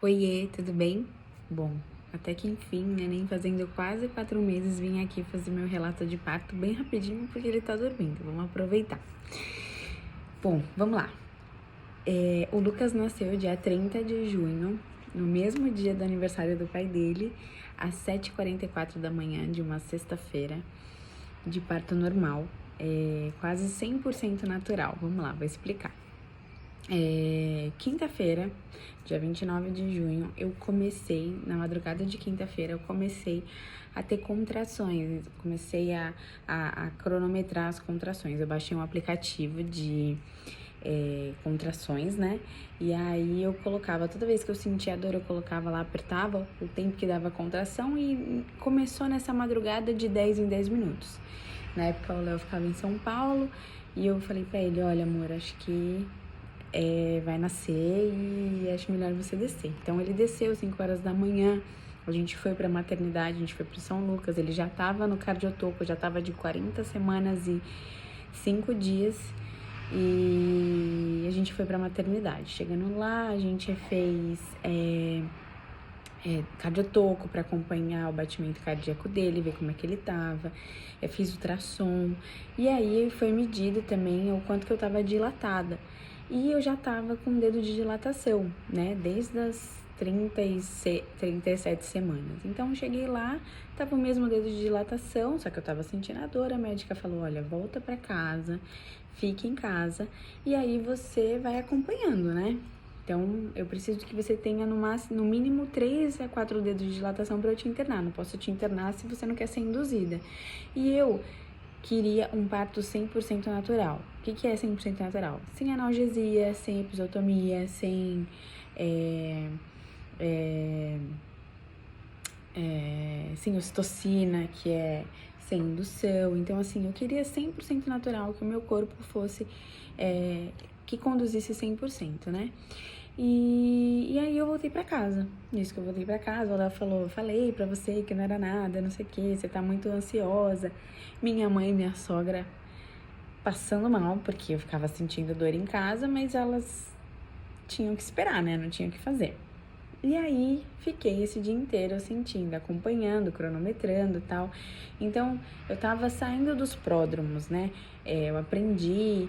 Oiê, tudo bem? Bom, até que enfim, né? Nem fazendo quase 4 meses, vim aqui fazer meu relato de parto bem rapidinho porque ele tá dormindo. Vamos aproveitar. Bom, vamos lá. O Lucas nasceu dia 30 de junho, no mesmo dia do aniversário do pai dele, às 7h44 da manhã de uma sexta-feira, de parto normal, quase 100% natural. Vamos lá, vou explicar. Quinta-feira, dia 29 de junho, na madrugada de quinta-feira, eu comecei a ter contrações, comecei a cronometrar as contrações. Eu baixei um aplicativo de contrações, né? E aí eu colocava, toda vez que eu sentia dor, eu colocava lá, apertava o tempo que dava contração e começou nessa madrugada de 10 em 10 minutos. Na época o Léo ficava em São Paulo e eu falei pra ele, olha amor, acho que vai nascer e acho melhor você descer. Então ele desceu 5 horas da manhã, a gente foi pra maternidade, a gente foi pro São Lucas, ele já tava no cardiotoco, já tava de 40 semanas e 5 dias e a gente foi pra maternidade. Chegando lá, a gente fez cardiotoco para acompanhar o batimento cardíaco dele, ver como é que ele tava. Eu fiz ultrassom e aí foi medido também o quanto que eu tava dilatada. E eu já tava com dedo de dilatação, né, desde as 37 semanas. Então eu cheguei lá, tava o mesmo dedo de dilatação, só que eu tava sentindo a dor. A médica falou, olha, volta pra casa, fique em casa e aí você vai acompanhando, né? Então, eu preciso que você tenha no mínimo 3 a 4 dedos de dilatação para eu te internar. Não posso te internar se você não quer ser induzida. E eu queria um parto 100% natural. O que é 100% natural? Sem analgesia, sem episiotomia, sem ocitocina, que é sem indução. Então, assim, eu queria 100% natural, que o meu corpo fosse, que conduzisse 100%, né? E aí eu voltei pra casa. Nisso que eu voltei pra casa, ela falou, falei pra você que não era nada, não sei o que, você tá muito ansiosa. Minha mãe e minha sogra passando mal, porque eu ficava sentindo dor em casa, mas elas tinham que esperar, né? Não tinham o que fazer. E aí, fiquei esse dia inteiro sentindo, acompanhando, cronometrando e tal. Então, eu tava saindo dos pródromos, né? Eu aprendi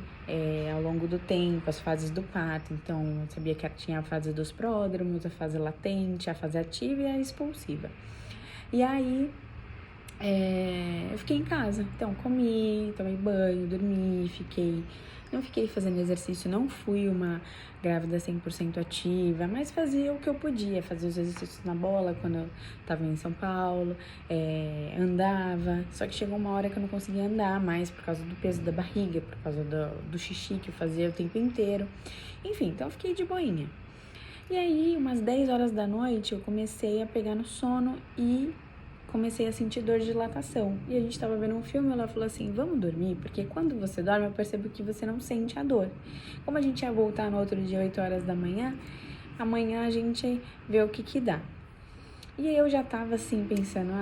ao longo do tempo as fases do parto. Então, eu sabia que tinha a fase dos pródromos, a fase latente, a fase ativa e a expulsiva. E aí, eu fiquei em casa. Então, comi, tomei banho, dormi, não fiquei fazendo exercício, não fui uma grávida 100% ativa, mas fazia o que eu podia, fazia os exercícios na bola quando eu tava em São Paulo, andava, só que chegou uma hora que eu não conseguia andar mais por causa do peso da barriga, por causa do xixi que eu fazia o tempo inteiro, enfim, então eu fiquei de boinha. E aí, umas 10 horas da noite, eu comecei a pegar no sono e comecei a sentir dor de dilatação. E a gente tava vendo um filme, ela falou assim, vamos dormir, porque quando você dorme eu percebo que você não sente a dor. Como a gente ia voltar no outro dia, 8 horas da manhã, amanhã a gente vê o que dá. E aí eu já tava assim, pensando,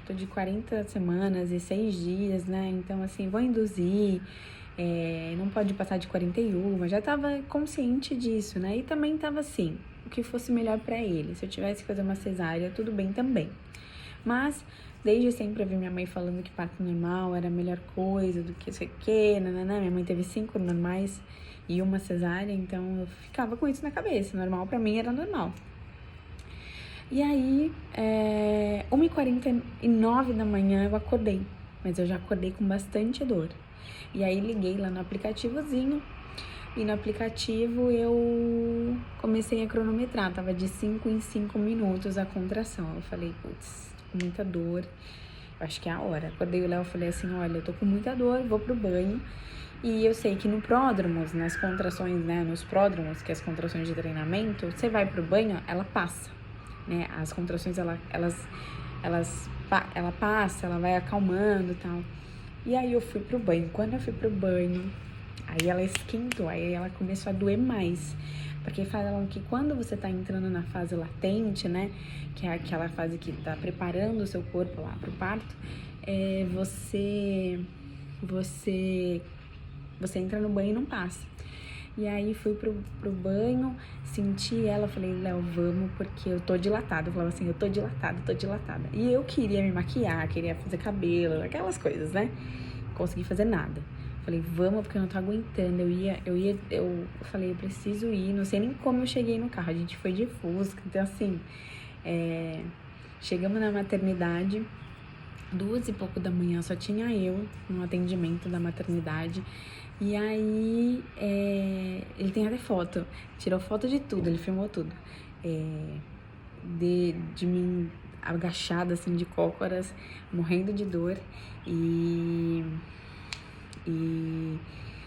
tô de 40 semanas e 6 dias, né, então assim, vou induzir, não pode passar de 41, já tava consciente disso, né, e também tava assim, o que fosse melhor pra ele, se eu tivesse que fazer uma cesárea, tudo bem também. Mas, desde sempre eu vi minha mãe falando que parto normal era a melhor coisa do que isso aqui, nananã. Minha mãe teve 5 normais e uma cesárea, então eu ficava com isso na cabeça. Normal pra mim era normal. E aí, 1h49 da manhã eu acordei, mas eu já acordei com bastante dor. E aí liguei lá no aplicativozinho e no aplicativo eu comecei a cronometrar, tava de 5 em 5 minutos a contração. Eu falei, putz, com muita dor, eu acho que é a hora. Acordei o Léo e falei assim, olha, eu tô com muita dor, vou pro banho. E eu sei que no pródromos, nas contrações, né, nos pródromos, que é as contrações de treinamento, você vai pro banho, ela passa, né, as contrações, ela passa, ela vai acalmando e tal. E aí eu fui pro banho. Quando eu fui pro banho, aí ela esquentou, aí ela começou a doer mais. Porque falam que quando você tá entrando na fase latente, né, que é aquela fase que tá preparando o seu corpo lá pro parto, você entra no banho e não passa. E aí fui pro banho, senti ela, falei, Léo, vamos, porque eu tô dilatada. Eu falava assim, eu tô dilatada. E eu queria me maquiar, queria fazer cabelo, aquelas coisas, né? Não consegui fazer nada. Falei, vamos, porque eu não tô aguentando. Eu falei, eu preciso ir. Não sei nem como eu cheguei no carro. A gente foi de Fusca. Então, assim, chegamos na maternidade, 2h pouco da manhã, só tinha eu no atendimento da maternidade. E aí, ele tem até foto. Tirou foto de tudo, ele filmou tudo. De mim agachada, assim, de cócoras, morrendo de dor. E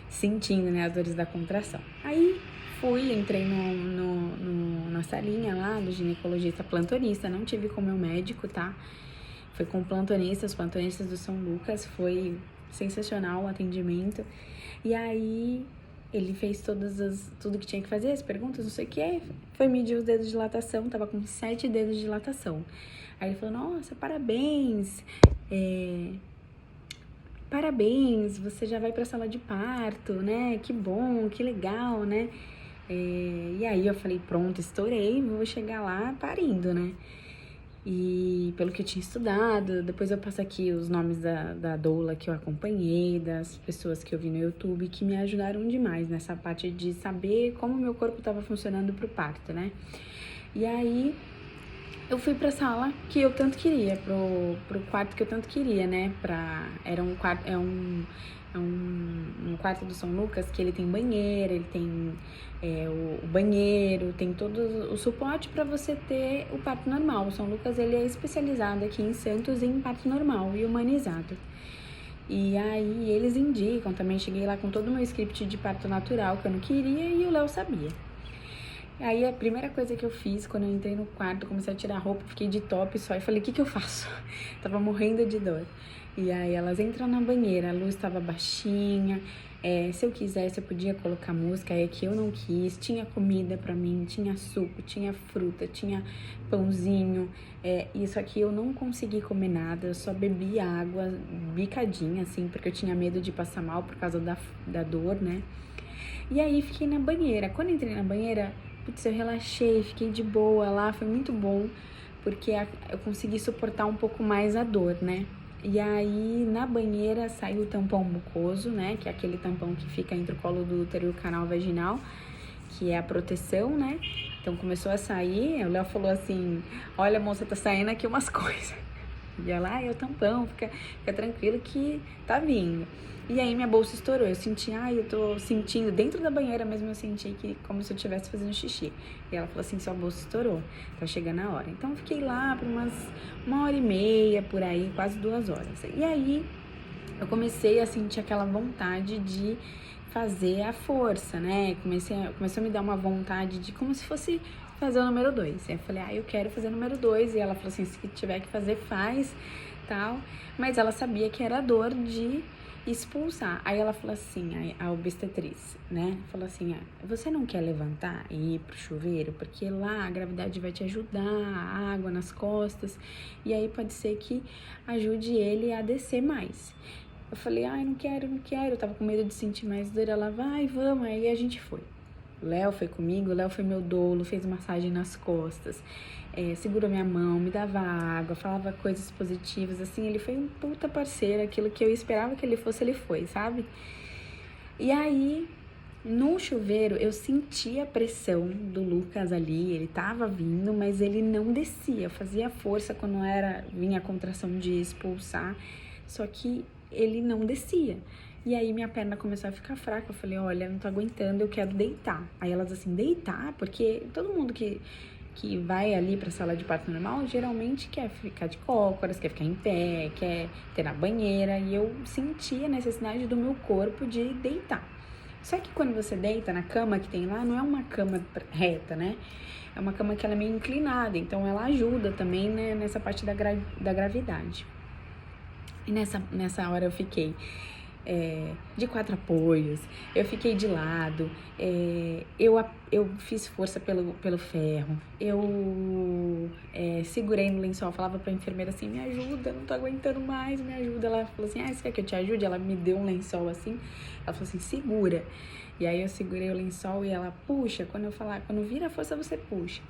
sentindo, né, as dores da contração. Aí entrei na salinha lá do ginecologista plantonista, não tive com o meu médico, tá? Foi com os plantonistas do São Lucas, foi sensacional o atendimento. E aí ele fez tudo que tinha que fazer, as perguntas, não sei o que, foi medir os dedos de dilatação, tava com 7 dedos de dilatação. Aí ele falou, nossa, parabéns, parabéns, você já vai pra sala de parto, né? Que bom, que legal, né? E aí eu falei, pronto, estourei, vou chegar lá parindo, né? E pelo que eu tinha estudado, depois eu passo aqui os nomes da doula que eu acompanhei, das pessoas que eu vi no YouTube, que me ajudaram demais nessa parte de saber como meu corpo estava funcionando pro parto, né? E aí eu fui pra sala que eu tanto queria, pro quarto que eu tanto queria, né? Era um quarto, um quarto do São Lucas que ele tem banheira, ele tem o banheiro, tem todo o suporte para você ter o parto normal. O São Lucas, ele é especializado aqui em Santos em parto normal e humanizado. E aí eles indicam, também cheguei lá com todo o meu script de parto natural que eu não queria e o Léo sabia. Aí a primeira coisa que eu fiz quando eu entrei no quarto, comecei a tirar a roupa, fiquei de top só e falei, o que eu faço? Tava morrendo de dor. E aí elas entram na banheira, a luz estava baixinha, se eu quisesse eu podia colocar música, é que eu não quis, tinha comida pra mim, tinha suco, tinha fruta, tinha pãozinho, isso aqui eu não consegui comer nada, eu só bebi água bicadinha, assim, porque eu tinha medo de passar mal por causa da dor, né? E aí fiquei na banheira, quando entrei na banheira, putz, eu relaxei, fiquei de boa lá, foi muito bom, porque eu consegui suportar um pouco mais a dor, né? E aí, na banheira, saiu o tampão mucoso, né? Que é aquele tampão que fica entre o colo do útero e o canal vaginal, que é a proteção, né? Então, começou a sair, o Léo falou assim, olha, moça, tá saindo aqui umas coisas. E ela, é o tampão, fica tranquilo que tá vindo. E aí minha bolsa estourou, eu senti, eu tô sentindo, dentro da banheira mesmo eu senti que como se eu estivesse fazendo xixi. E ela falou assim, sua bolsa estourou, tá chegando a hora. Então eu fiquei lá por umas 1h30, por aí, quase 2 horas. E aí eu comecei a sentir aquela vontade de fazer a força, né? Começou a me dar uma vontade de como se fosse fazer o número 2. Aí eu falei, eu quero fazer o número 2. E ela falou assim, se tiver que fazer, faz, tal. Mas ela sabia que era dor de expulsar. Aí ela falou assim, a obstetriz, né? Falou assim, você não quer levantar e ir pro chuveiro? Porque lá a gravidade vai te ajudar, a água nas costas. E aí pode ser que ajude ele a descer mais. Eu falei, não quero. Eu tava com medo de sentir mais dor. Ela, vai, vamos. Aí a gente foi. O Léo foi comigo, o Léo foi meu dolo, fez massagem nas costas, segurou minha mão, me dava água, falava coisas positivas, assim, ele foi um puta parceiro, aquilo que eu esperava que ele fosse, ele foi, sabe? E aí, no chuveiro, eu senti a pressão do Lucas ali, ele tava vindo, mas ele não descia, eu fazia força quando vinha a contração de expulsar, só que ele não descia. E aí minha perna começou a ficar fraca, eu falei, olha, não tô aguentando, eu quero deitar. Aí elas assim, deitar? Porque todo mundo que vai ali pra sala de parto normal, geralmente quer ficar de cócoras, quer ficar em pé, quer ter na banheira. E eu senti a necessidade do meu corpo de deitar. Só que quando você deita na cama que tem lá, não é uma cama reta, né? É uma cama que ela é meio inclinada, então ela ajuda também, né, nessa parte da gravidade. E nessa hora eu fiquei de 4 apoios, eu fiquei de lado, eu fiz força pelo ferro, eu segurei no lençol, falava pra enfermeira assim, me ajuda, não tô aguentando mais, me ajuda. Ela falou assim, você quer que eu te ajude? Ela me deu um lençol assim, ela falou assim, segura. E aí eu segurei o lençol e ela, puxa, quando vira a força você puxa.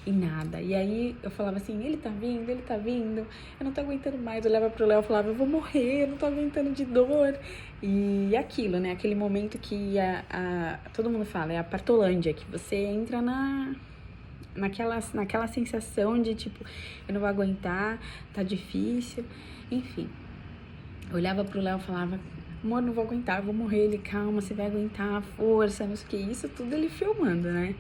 E nada. E aí eu falava assim, ele tá vindo, eu não tô aguentando mais. Eu olhava pro Léo e falava, eu vou morrer, eu não tô aguentando de dor. E aquilo, né? Aquele momento que todo mundo fala, é a partolândia, que você entra naquela sensação de tipo, eu não vou aguentar, tá difícil, enfim. Eu olhava pro Léo e falava, amor, não vou aguentar, eu vou morrer. Ele, calma, você vai aguentar, força, não sei o que. Isso tudo ele filmando, né?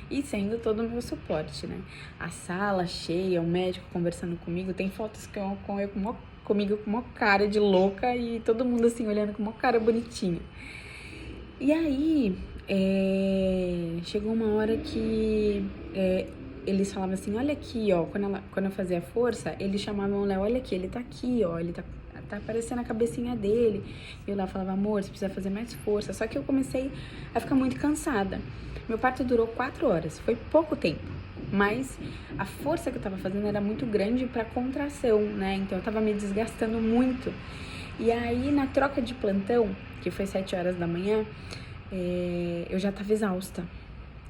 E sendo todo o meu suporte, né? A sala cheia, o médico conversando comigo. Tem fotos que comigo com uma cara de louca e todo mundo assim olhando com uma cara bonitinha. E aí, chegou uma hora que eles falavam assim, olha aqui, ó. Quando eu fazia força, eles chamavam o Léo, olha aqui, ele tá aqui, ó. Ele tá aparecendo a cabecinha dele. E eu lá falava, amor, você precisa fazer mais força. Só que eu comecei a ficar muito cansada. Meu parto durou 4 horas, foi pouco tempo, mas a força que eu tava fazendo era muito grande pra contração, né? Então eu tava me desgastando muito. E aí na troca de plantão, que foi 7 horas da manhã, eu já tava exausta.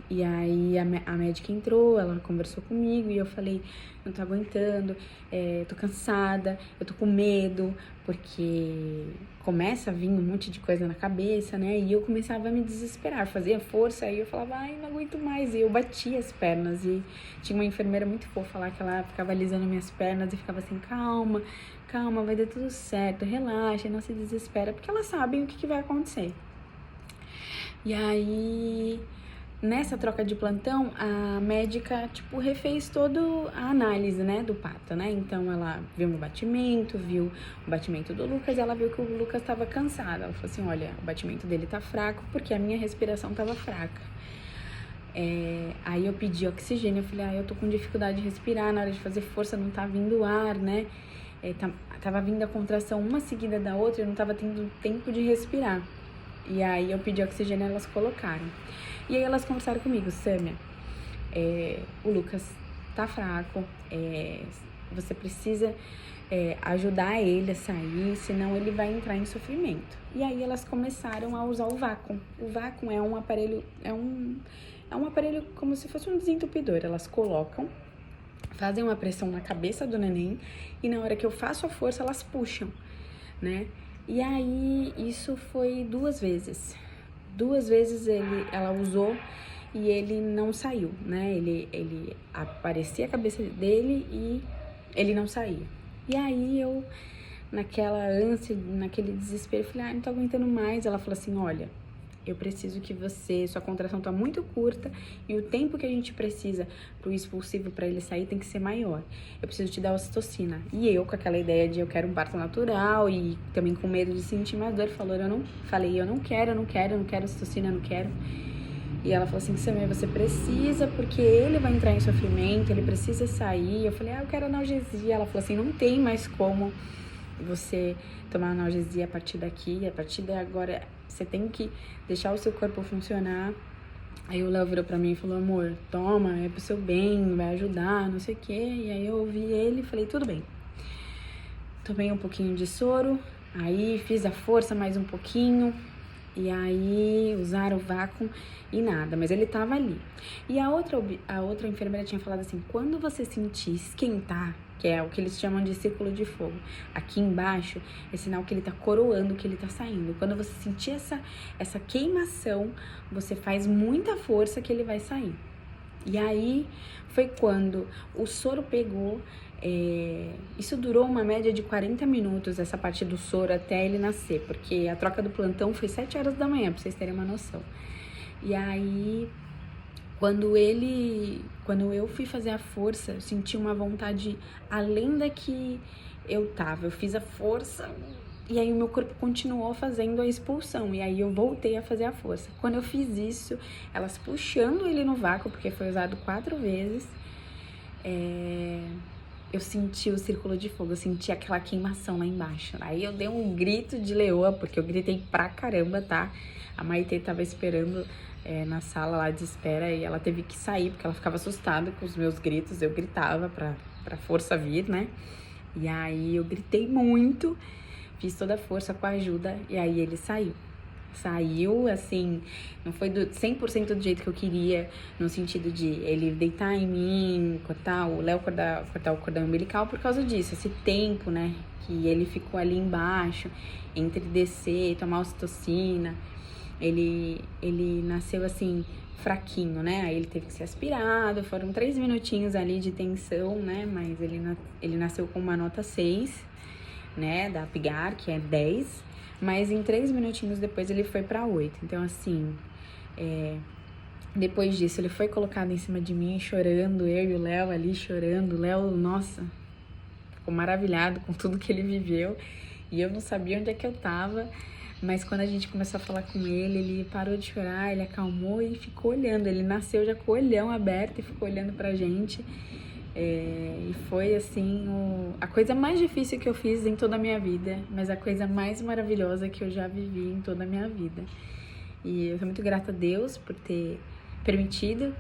E aí a médica entrou, ela conversou comigo e eu falei, não tô aguentando, tô cansada, eu tô com medo, porque começa a vir um monte de coisa na cabeça, né? E eu começava a me desesperar, fazia força, aí eu falava, ai, não aguento mais. E eu batia as pernas e tinha uma enfermeira muito fofa lá que ela ficava alisando minhas pernas e ficava assim, calma, calma, vai dar tudo certo, relaxa, não se desespera, porque elas sabem o que vai acontecer. E aí, nessa troca de plantão, a médica, tipo, refez toda a análise, né, do parto, né? Então, ela viu meu batimento, viu o batimento do Lucas, e ela viu que o Lucas tava cansado. Ela falou assim, olha, o batimento dele tá fraco, porque a minha respiração tava fraca. Aí eu pedi oxigênio, eu falei, eu tô com dificuldade de respirar, na hora de fazer força não tá vindo ar, né? Tava vindo a contração uma seguida da outra, eu não tava tendo tempo de respirar. E aí eu pedi oxigênio e elas colocaram. E aí elas conversaram comigo, Sâmia, o Lucas tá fraco, você precisa ajudar ele a sair, senão ele vai entrar em sofrimento. E aí elas começaram a usar o vácuo. O vácuo é um aparelho, é um aparelho como se fosse um desentupidor. Elas colocam, fazem uma pressão na cabeça do neném e na hora que eu faço a força, elas puxam, né? E aí, isso foi 2 vezes. 2 vezes ela usou e ele não saiu, né? Ele aparecia a cabeça dele e ele não saía. E aí, eu, naquela ânsia, naquele desespero, falei, não tô aguentando mais. Ela falou assim, olha, eu preciso que sua contração tá muito curta e o tempo que a gente precisa pro expulsivo para ele sair tem que ser maior. Eu preciso te dar ocitocina. E eu, com aquela ideia de eu quero um parto natural e também com medo de sentir mais dor, eu não quero ocitocina, eu não quero. E ela falou assim, Samia, você precisa, porque ele vai entrar em sofrimento, ele precisa sair. Eu falei, eu quero analgesia. Ela falou assim, não tem mais como você tomar analgesia a partir daqui, a partir de agora você tem que deixar o seu corpo funcionar. Aí o Léo virou pra mim e falou, amor, toma, é pro seu bem, vai ajudar, não sei o quê. E aí eu ouvi ele e falei, tudo bem. Tomei um pouquinho de soro, aí fiz a força mais um pouquinho, e aí usaram o vácuo e nada, mas ele tava ali. E a outra enfermeira tinha falado assim, quando você sentir esquentar, que é o que eles chamam de círculo de fogo, aqui embaixo é sinal que ele tá coroando, que ele tá saindo. Quando você sentir essa queimação, você faz muita força que ele vai sair. E aí foi quando o soro pegou, isso durou uma média de 40 minutos, essa parte do soro até ele nascer, porque a troca do plantão foi 7 horas da manhã, pra vocês terem uma noção. E aí, quando eu fui fazer a força, eu senti uma vontade além da que eu tava. Eu fiz a força e aí o meu corpo continuou fazendo a expulsão. E aí eu voltei a fazer a força. Quando eu fiz isso, elas puxando ele no vácuo, porque foi usado 4 vezes, eu senti o círculo de fogo, eu senti aquela queimação lá embaixo. Aí eu dei um grito de leoa, porque eu gritei pra caramba, tá? A Maitê tava esperando na sala lá de espera e ela teve que sair, porque ela ficava assustada com os meus gritos. Eu gritava pra força vir, né? E aí eu gritei muito, fiz toda a força com a ajuda e aí ele saiu. Saiu, assim, não foi 100% do jeito que eu queria, no sentido de ele deitar em mim, cortar o cordão umbilical por causa disso, esse tempo, né, que ele ficou ali embaixo, entre descer, tomar ocitocina, ele nasceu assim, fraquinho, né, aí ele teve que ser aspirado, foram 3 minutinhos ali de tensão, né, mas ele nasceu com uma nota 6, né, da Apgar, que é 10, mas em 3 minutinhos depois ele foi pra 8. Então, assim, depois disso ele foi colocado em cima de mim, chorando, eu e o Léo ali chorando. O Léo, nossa, ficou maravilhado com tudo que ele viveu. E eu não sabia onde é que eu tava, mas quando a gente começou a falar com ele parou de chorar, ele acalmou e ficou olhando. Ele nasceu já com o olhão aberto e ficou olhando pra gente. E foi assim a coisa mais difícil que eu fiz em toda a minha vida, mas a coisa mais maravilhosa que eu já vivi em toda a minha vida. E eu sou muito grata a Deus por ter permitido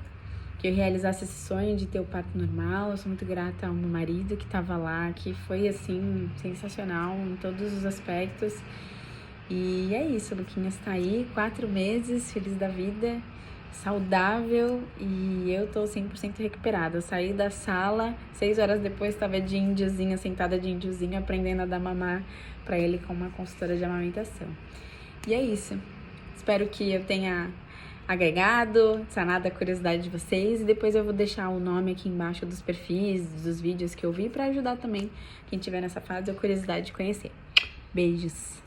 que eu realizasse esse sonho de ter o parto normal. Eu sou muito grata ao meu marido que estava lá, que foi assim sensacional em todos os aspectos. E é isso, o Luquinhas tá aí, 4 meses, feliz da vida, saudável, e eu tô 100% recuperada. Eu saí da sala, 6 horas depois estava de índiozinha, sentada de índiozinha, aprendendo a dar mamar pra ele com uma consultora de amamentação. E é isso. Espero que eu tenha agregado, sanado a curiosidade de vocês, e depois eu vou deixar o nome aqui embaixo dos perfis, dos vídeos que eu vi, pra ajudar também quem tiver nessa fase a curiosidade de conhecer. Beijos!